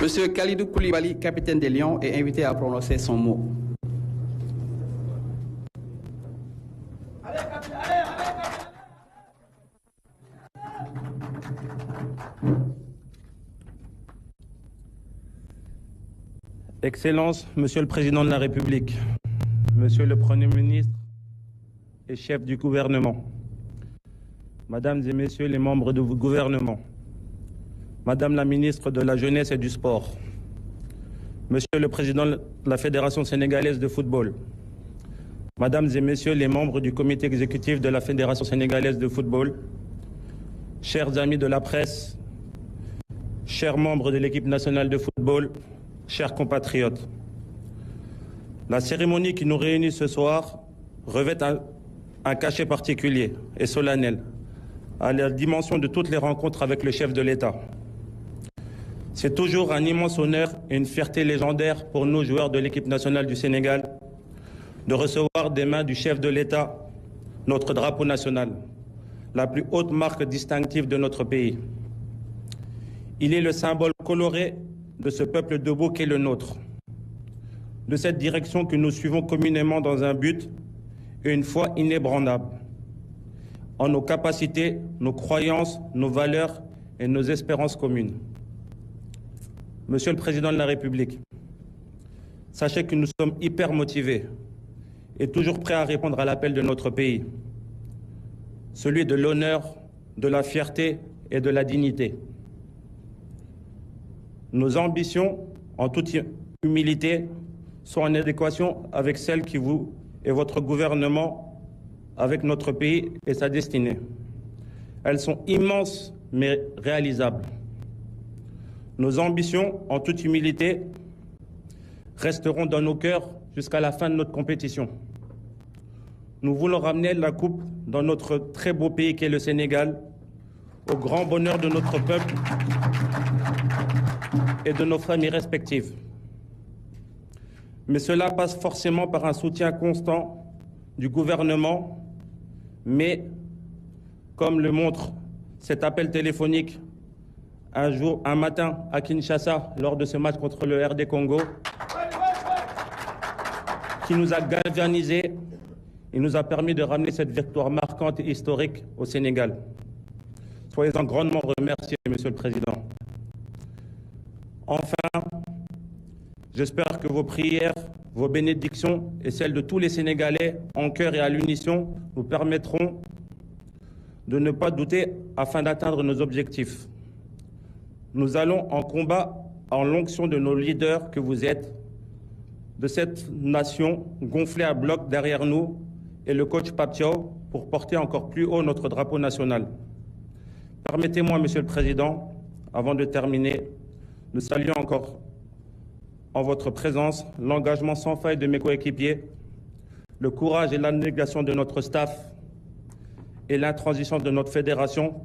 Monsieur Khalidou Koulibaly, capitaine des Lions, est invité à prononcer son mot. Excellences, Monsieur le Président de la République, Monsieur le Premier ministre et chef du gouvernement, Mesdames et Messieurs les membres du gouvernement, Madame la ministre de la Jeunesse et du Sport, Monsieur le Président de la Fédération sénégalaise de football, Mesdames et Messieurs les membres du comité exécutif de la Fédération sénégalaise de football, chers amis de la presse, chers membres de l'équipe nationale de football, chers compatriotes, la cérémonie qui nous réunit ce soir revêt un cachet particulier et solennel à la dimension de toutes les rencontres avec le chef de l'État. C'est toujours un immense honneur et une fierté légendaire pour nous, joueurs de l'équipe nationale du Sénégal, de recevoir des mains du chef de l'État notre drapeau national, la plus haute marque distinctive de notre pays. Il est le symbole coloré de ce peuple debout qu'est le nôtre, de cette direction que nous suivons communément dans un but et une foi inébranlable, en nos capacités, nos croyances, nos valeurs et nos espérances communes. Monsieur le Président de la République, sachez que nous sommes hyper motivés et toujours prêts à répondre à l'appel de notre pays, celui de l'honneur, de la fierté et de la dignité. Nos ambitions, en toute humilité, sont en adéquation avec celles qui vous et votre gouvernement, avec notre pays et sa destinée. Elles sont immenses mais réalisables. Nos ambitions, en toute humilité, resteront dans nos cœurs jusqu'à la fin de notre compétition. Nous voulons ramener la coupe dans notre très beau pays qu'est le Sénégal, au grand bonheur de notre peuple et de nos familles respectives. Mais cela passe forcément par un soutien constant du gouvernement, mais comme le montre cet appel téléphonique un matin à Kinshasa lors de ce match contre le RD Congo, qui nous a galvanisés et nous a permis de ramener cette victoire marquante et historique au Sénégal. Soyez-en grandement remerciés, Monsieur le Président. Enfin, j'espère que vos prières, vos bénédictions et celles de tous les Sénégalais en cœur et à l'unisson nous permettront de ne pas douter afin d'atteindre nos objectifs. Nous allons en combat en l'onction de nos leaders que vous êtes, de cette nation gonflée à bloc derrière nous et le coach Pape Thiaw pour porter encore plus haut notre drapeau national. Permettez-moi, Monsieur le Président, avant de terminer, de saluer encore en votre présence l'engagement sans faille de mes coéquipiers, le courage et l'abnégation de notre staff et l'intransigeance de notre fédération